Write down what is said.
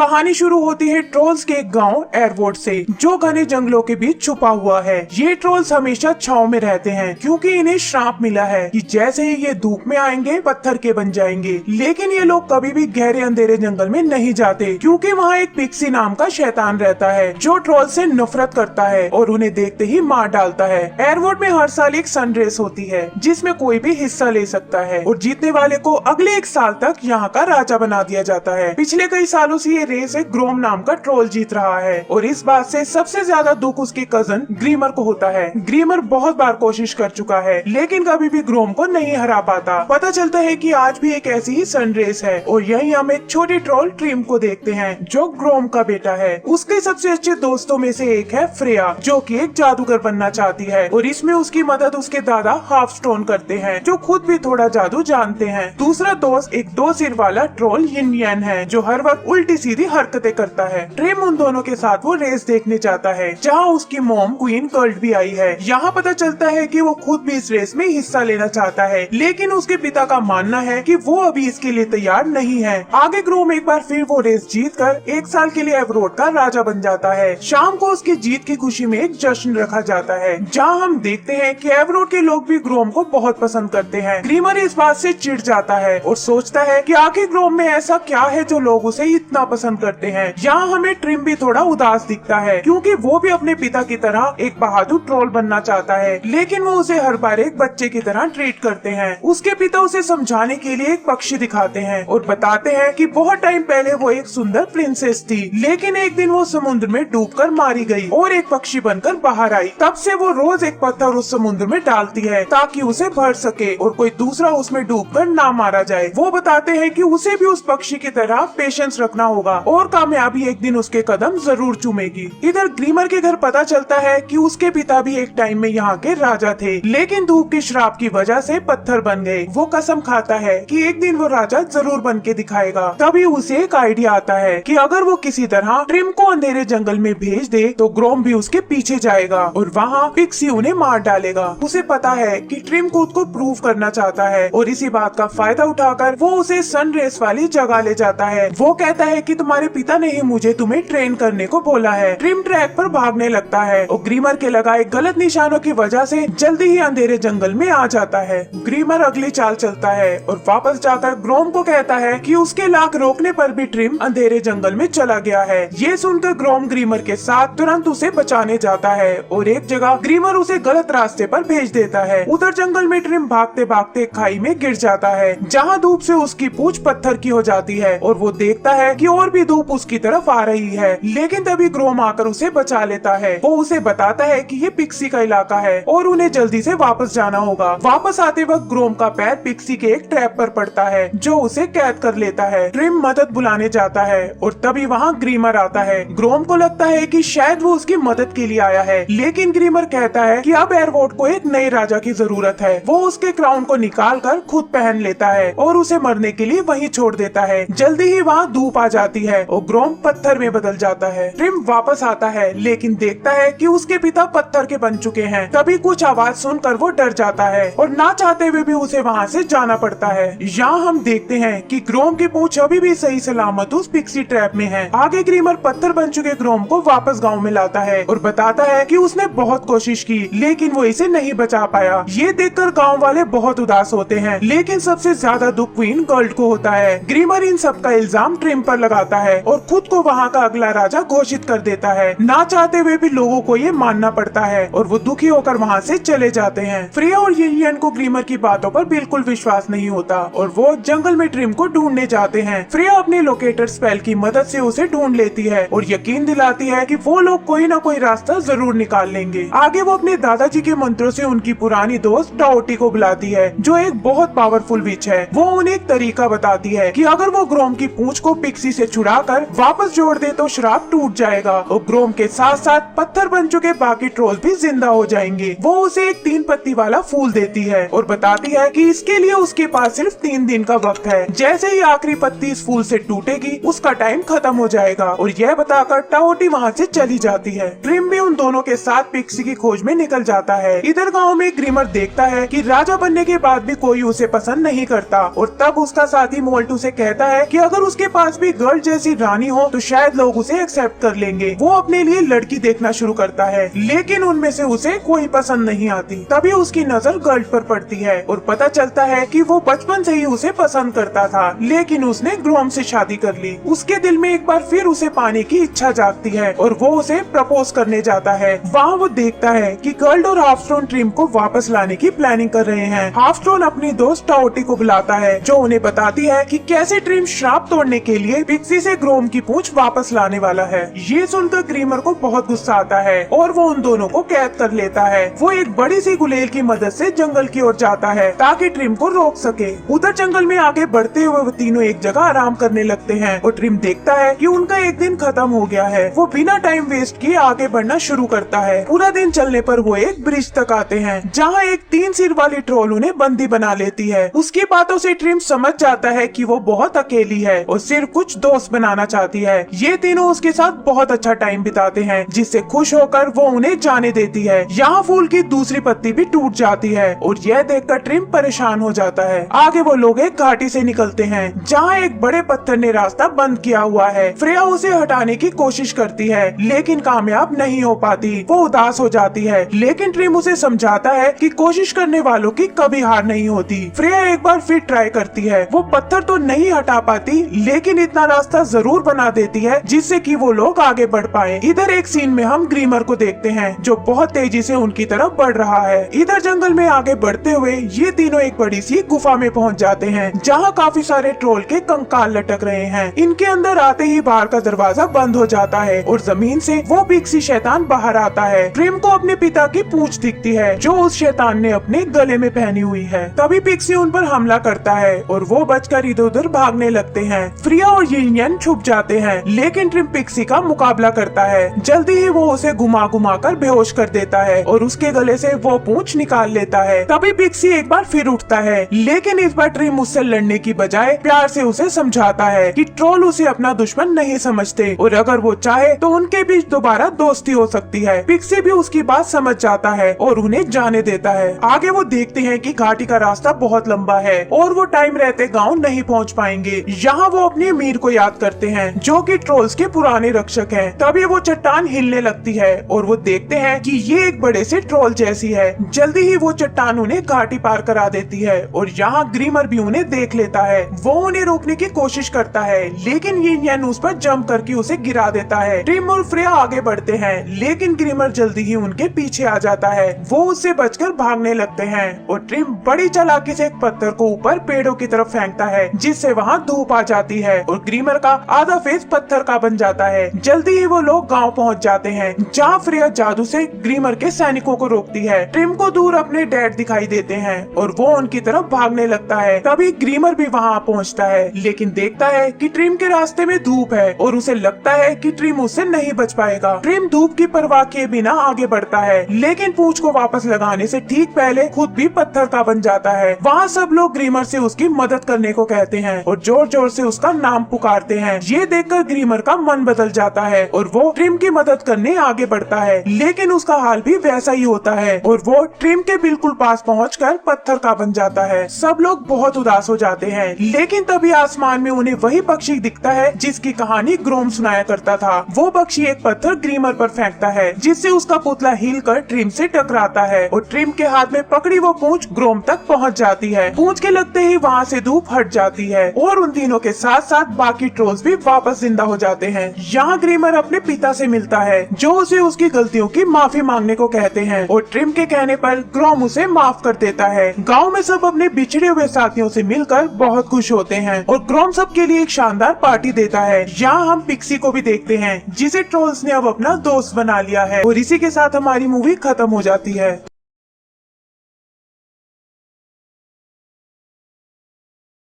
कहानी शुरू होती है ट्रोल्स के एक गांव एयरवोर्ड से, जो घने जंगलों के बीच छुपा हुआ है। ये ट्रोल्स हमेशा छांव में रहते हैं क्योंकि इन्हें श्राप मिला है कि जैसे ही ये धूप में आएंगे पत्थर के बन जाएंगे। लेकिन ये लोग कभी भी गहरे अंधेरे जंगल में नहीं जाते क्योंकि वहाँ एक पिक्सी नाम का शैतान रहता है जो ट्रोल से नफरत करता है और उन्हें देखते ही मार डालता है। एयरवोर्ड में हर साल एक सन रेस होती है जिसमें कोई भी हिस्सा ले सकता है और जीतने वाले को अगले 1 साल तक यहाँ का राजा बना दिया जाता है। पिछले कई सालों से ये रेस एक ग्रोम नाम का ट्रोल जीत रहा है और इस बात से सबसे ज्यादा दुख उसके कजन ग्रीमर को होता है। ग्रीमर बहुत बार कोशिश कर चुका है लेकिन कभी भी ग्रोम को नहीं हरा पाता। पता चलता है कि आज भी एक ऐसी ही सन रेस है और यही हम एक छोटे ट्रोल ट्रिम को देखते हैं जो ग्रोम का बेटा है। उसके सबसे अच्छे दोस्तों में से एक है फ्रेया जो कि एक जादूगर बनना चाहती है और इसमें उसकी मदद उसके दादा हाफ स्टोन करते हैं जो खुद भी थोड़ा जादू जानते हैं। दूसरा दोस्त एक 2 सिर वाला ट्रोल यिन यान है जो हर वक्त उल्टी सीधी हरकतें करता है। ट्रिम उन दोनों के साथ वो रेस देखने जाता है जहाँ उसकी मॉम क्वीन कर्ट भी आई है। यहाँ पता चलता है कि वो खुद भी इस रेस में हिस्सा लेना चाहता है लेकिन उसके पिता का मानना है कि वो अभी इसके लिए तैयार नहीं है। आगे ग्रोम एक बार फिर वो रेस जीत कर 1 साल के लिए एवरोड का राजा बन जाता है। शाम को उसकी जीत की खुशी में एक जश्न रखा जाता है जहाँ हम देखते हैं कि एवरोड के लोग भी ग्रोम को बहुत पसंद करते हैं। ग्रीमर इस बात से चिढ़ जाता है और सोचता है कि आखिर ग्रोम में ऐसा क्या है जो लोग उसे इतना पसंद करते हैं। यहाँ हमें ट्रिम भी थोड़ा उदास दिखता है क्योंकि वो भी अपने पिता की तरह एक बहादुर ट्रोल बनना चाहता है लेकिन वो उसे हर बार एक बच्चे की तरह ट्रीट करते हैं। उसके पिता उसे समझाने के लिए एक पक्षी दिखाते हैं और बताते हैं कि बहुत टाइम पहले वो एक सुंदर प्रिंसेस थी लेकिन एक दिन वो समुद्र में डूबकर मारी गई और एक पक्षी बनकर बाहर आई। तब से वो रोज एक पत्थर उस समुद्र में डालती है ताकि उसे भर सके और कोई दूसरा उसमें डूबकर ना मारा जाए। वो बताते हैं कि उसे भी उस पक्षी की तरह पेशेंस रखना होगा और कामयाबी एक दिन उसके कदम जरूर चूमेगी। इधर ग्रीमर के घर पता चलता है कि उसके पिता भी एक टाइम में यहाँ के राजा थे लेकिन धूप के श्राप की वजह से पत्थर बन गए। वो कसम खाता है कि एक दिन वो राजा जरूर बन के दिखाएगा। तभी उसे एक आइडिया आता है कि अगर वो किसी तरह ट्रिम को अंधेरे जंगल में भेज दे तो ग्रोम भी उसके पीछे जाएगा और वहाँ पिक्सी उन्हें मार डालेगा। उसे पता है कि ट्रिम खुद को प्रूव करना चाहता है और इसी बात का फायदा उठाकर वो उसे सन रेस वाली जगह ले जाता है। वो कहता है कि तुम्हारे पिता ने ही मुझे तुम्हें ट्रेन करने को बोला है। ट्रिम ट्रैक पर भागने लगता है और ग्रीमर के लगाए गलत निशानों की वजह से जल्दी ही अंधेरे जंगल में आ जाता है। ग्रीमर अगली चाल चलता है और वापस जाकर ग्रोम को कहता है कि उसके लाख रोकने पर भी ट्रिम अंधेरे जंगल में चला गया है। ये सुनकर ग्रोम ग्रीमर के साथ तुरंत उसे बचाने जाता है और एक जगह ग्रीमर उसे गलत रास्ते पर भेज देता है। उधर जंगल में ट्रिम भागते भागते खाई में गिर जाता है जहाँ धूप से उसकी पूंछ पत्थर की हो जाती है और वो देखता है कि और भी धूप उसकी तरफ आ रही है लेकिन तभी ग्रोम आकर उसे बचा लेता है। वो उसे बताता है कि ये पिक्सी का इलाका है और उन्हें जल्दी से वापस जाना होगा। वापस आते वक्त ग्रोम का पैर पिक्सी के एक ट्रैप पर पड़ता है जो उसे कैद कर लेता है। ट्रिम मदद बुलाने जाता है और तभी वहाँ ग्रीमर आता है। ग्रोम को लगता है कि शायद वो उसकी मदद के लिए आया है लेकिन ग्रीमर कहता है कि अब एयरवोर्ड को एक नए राजा की जरूरत है। वो उसके क्राउन को निकाल कर खुद पहन लेता है और उसे मरने के लिए वहीं छोड़ देता है। जल्दी ही वहाँ धूप आ जाती है और ग्रोम पत्थर में बदल जाता है। ट्रिम वापस आता है लेकिन देखता है कि उसके पिता पत्थर के बन चुके हैं। तभी कुछ आवाज सुनकर वो डर जाता है और ना चाहते हुए भी उसे वहाँ से जाना पड़ता है। यहाँ हम देखते हैं कि ग्रोम की पूंछ अभी भी सही सलामत उस पिक्सी ट्रैप में है। आगे ग्रीमर पत्थर बन चुके ग्रोम को वापस गाँव में लाता है और बताता है कि उसने बहुत कोशिश की लेकिन वो इसे नहीं बचा पाया। ये देखकर गाँव वाले बहुत उदास होते हैं लेकिन सबसे ज्यादा दुख क्वीन कर्ट को होता है। ग्रीमर इन सब का इल्जाम ट्रिम पर लगाता है और खुद को वहाँ का अगला राजा घोषित कर देता है। ना चाहते हुए भी लोगों को ये मानना पड़ता है और वो दुखी होकर वहाँ से चले जाते हैं। फ्रेया और यिन को ग्रीमर की बातों पर बिल्कुल विश्वास नहीं होता और वो जंगल में ट्रिम को ढूंढने जाते हैं। फ्रेया अपने लोकेटर स्पेल की मदद से उसे ढूंढ लेती है और यकीन दिलाती है कि वो लोग कोई ना कोई रास्ता जरूर निकाल लेंगे। आगे वो अपने दादाजी के मंत्रों से उनकी पुरानी दोस्त टाओटी को बुलाती है जो एक बहुत पावरफुल विच है। वो उन्हें एक तरीका बताती है कि अगर वो ग्रोम की पूंछ को पिक्सी से छुड़ाकर वापस जोड़ दे तो श्राप टूट जाएगा और ग्रोम के साथ साथ पत्थर बन चुके बाकी ट्रोल भी जिंदा हो जाएंगे। वो उसे एक 3 पत्ती वाला फूल देती है और बताती है कि इसके लिए उसके पास सिर्फ 3 दिन का वक्त है। जैसे ही आखिरी पत्ती इस फूल से टूटेगी उसका टाइम खत्म हो जाएगा और यह बताकर टाओटी वहाँ से चली जाती है। ट्रिम भी उन दोनों के साथ पिक्सी की खोज में निकल जाता है। इधर गाँव में ग्रीमर देखता है कि राजा बनने के बाद भी कोई उसे पसंद नहीं करता और तब उसका साथी मोल्टू से कहता है कि अगर उसके पास भी गर्ल जैसी रानी हो तो शायद लोग उसे एक्सेप्ट कर लेंगे। वो अपने लिए लड़की देखना शुरू करता है, लेकिन उनमें से उसे कोई पसंद नहीं आती। तभी उसकी नजर गर्ल पर पड़ती है और पता चलता है कि वो बचपन से ही उसे पसंद करता था, लेकिन उसने ग्रोम से शादी कर ली। उसके दिल में एक बार फिर उसे पाने की इच्छा जागती है और वो उसे प्रपोज करने जाता है। वहाँ वो देखता है कि गर्ल और हाफस्टोन ट्रिम को वापस लाने की प्लानिंग कर रहे हैं। हाफस्टोन अपनी दोस्त टाओटी को बुलाता है, जो उन्हें बताती है कि कैसे ट्रिम श्राप तोड़ने के लिए पिक्सी से ग्रोम की पूंछ वापस लाने वाला है। ये सुनकर ग्रीमर को बहुत गुस्सा आता है और वो उन दोनों को कैद कर लेता है। वो एक बड़ी सी गुलेल की मदद से जंगल की ओर जाता है ताकि ट्रिम को रोक सके। उधर जंगल में आगे बढ़ते हुए वो तीनों एक जगह आराम करने लगते हैं और ट्रिम देखता है कि उनका एक दिन खत्म हो गया है। वो बिना टाइम वेस्ट किए आगे बढ़ना शुरू करता है। पूरा दिन चलने पर वो एक ब्रिज तक आते हैं, जहाँ एक 3 सिर वाली ट्रोल उन्हें बंदी बना लेती है। उसकी बातों से ट्रिम समझ जाता है कि वो बहुत अकेली है और सिर्फ कुछ दोस्त बनाना चाहती है। ये तीनों उसके साथ बहुत अच्छा टाइम बिताते हैं, जिससे खुश होकर वो उन्हें जाने देती है। यहाँ फूल की दूसरी पत्ती भी टूट जाती है और यह देखकर ट्रिम परेशान हो जाता है। आगे वो लोग एक घाटी से निकलते हैं, जहाँ एक बड़े पत्थर ने रास्ता बंद किया हुआ है। फ्रेया उसे हटाने की कोशिश करती है, लेकिन कामयाब नहीं हो पाती। वो उदास हो जाती है, लेकिन ट्रिम उसे समझाता है कि कोशिश करने वालों की कभी हार नहीं होती। फ्रेया एक बार फिर ट्राई करती है। वो पत्थर तो नहीं हटा पाती, लेकिन इतना रास्ता जरूर बना देती है जिससे कि वो लोग आगे बढ़ पाए। इधर एक सीन में हम ग्रीमर को देखते हैं, जो बहुत तेजी से उनकी तरफ बढ़ रहा है। इधर जंगल में आगे बढ़ते हुए ये तीनों एक बड़ी सी गुफा में पहुंच जाते हैं, जहां काफी सारे ट्रोल के कंकाल लटक रहे हैं। इनके अंदर आते ही बाहर का दरवाजा बंद हो जाता है और जमीन से वो पिक्सी शैतान बाहर आता है। ट्रिम को अपने पिता की पूंछ दिखती है, जो उस शैतान ने अपने गले में पहनी हुई है। तभी पिक्सी उन पर हमला करता है और वो बचकर इधर उधर भागने लगते हैं। फ्रिया और यिन छुप जाते हैं, लेकिन ट्रिम पिक्सी का मुकाबला करता है। जल्दी ही वो उसे घुमा घुमा कर बेहोश कर देता है और उसके गले से वो पूंछ निकाल लेता है। तभी पिक्सी एक बार फिर उठता है, लेकिन इस बार ट्रिम उससे लड़ने की बजाय प्यार से उसे समझाता है कि ट्रोल उसे अपना दुश्मन नहीं समझते और अगर वो चाहे तो उनके बीच दोबारा दोस्ती हो सकती है। पिक्सी भी उसकी बात समझ जाता है और उन्हें जाने देता है। आगे वो देखते हैं कि घाटी का रास्ता बहुत लंबा है और वो टाइम रहते गाँव नहीं पहुँच पाएंगे। यहाँ वो अपने अमीर को याद करते हैं, जो कि ट्रोल्स के पुराने रक्षक हैं। तभी वो चट्टान हिलने लगती है और वो देखते हैं कि ये एक बड़े से ट्रोल जैसी है। जल्दी ही वो चट्टान उन्हें घाटी पार करा देती है और यहाँ ग्रीमर भी उन्हें देख लेता है। वो उन्हें रोकने की कोशिश करता है, लेकिन यिन उस पर जंप करके उसे गिरा देता है। ट्रिम और फ्रेया आगे बढ़ते हैं, लेकिन ग्रीमर जल्दी ही उनके पीछे आ जाता है। वो उससे बचकर भागने लगते हैं और ट्रिम बड़ी चालाकी से एक पत्थर को ऊपर पेड़ों की तरफ फेंकता है, जिससे वहाँ धूप आ जाती है और ग्रीमर का आधा फेस पत्थर का बन जाता है। जल्दी ही वो लोग गांव पहुंच जाते हैं, जहां फ्रेया जादू से ग्रीमर के सैनिकों को रोकती है। ट्रिम को दूर अपने डैड दिखाई देते हैं और वो उनकी तरफ भागने लगता है। तभी ग्रीमर भी वहां पहुंचता है, लेकिन देखता है कि ट्रिम के रास्ते में धूप है और उसे लगता है कि ट्रिम उससे नहीं बच पाएगा। ट्रिम धूप की परवाह किए बिना आगे बढ़ता है, लेकिन पूंछ को वापस लगाने से ठीक पहले खुद भी पत्थर का बन जाता है। वहाँ सब लोग ग्रीमर से उसकी मदद करने को कहते हैं और जोर जोर से उसका नाम पुकारते हैं। ये देखकर ग्रीमर का मन बदल जाता है और वो ट्रिम की मदद करने आगे बढ़ता है, लेकिन उसका हाल भी वैसा ही होता है और वो ट्रिम के बिल्कुल पास पहुंचकर पत्थर का बन जाता है। सब लोग बहुत उदास हो जाते हैं, लेकिन तभी आसमान में उन्हें वही पक्षी दिखता है जिसकी कहानी ग्रोम सुनाया करता था। वो पक्षी एक पत्थर ग्रीमर पर फेंकता है, जिससे उसका पुतला हिलकर ट्रिम से टकराता है और ट्रिम के हाथ में पकड़ी वो पूंछ ग्रोम तक पहुंच जाती है। पूंछ के लगते ही वहाँ से धूप हट जाती है और उन तीनों के साथ साथ बाकी ट्रोल्स भी वापस जिंदा हो जाते हैं। यहाँ ग्रीमर अपने पिता से मिलता है, जो उसे उसकी गलतियों की माफी मांगने को कहते हैं और ट्रिम के कहने पर ग्रोम उसे माफ कर देता है। गांव में सब अपने बिछड़े हुए साथियों से मिलकर बहुत खुश होते हैं और ग्रोम सबके लिए एक शानदार पार्टी देता है। यहाँ हम पिक्सी को भी देखते हैं, जिसे ट्रोल्स ने अब अपना दोस्त बना लिया है और इसी के साथ हमारी मूवी खत्म हो जाती है।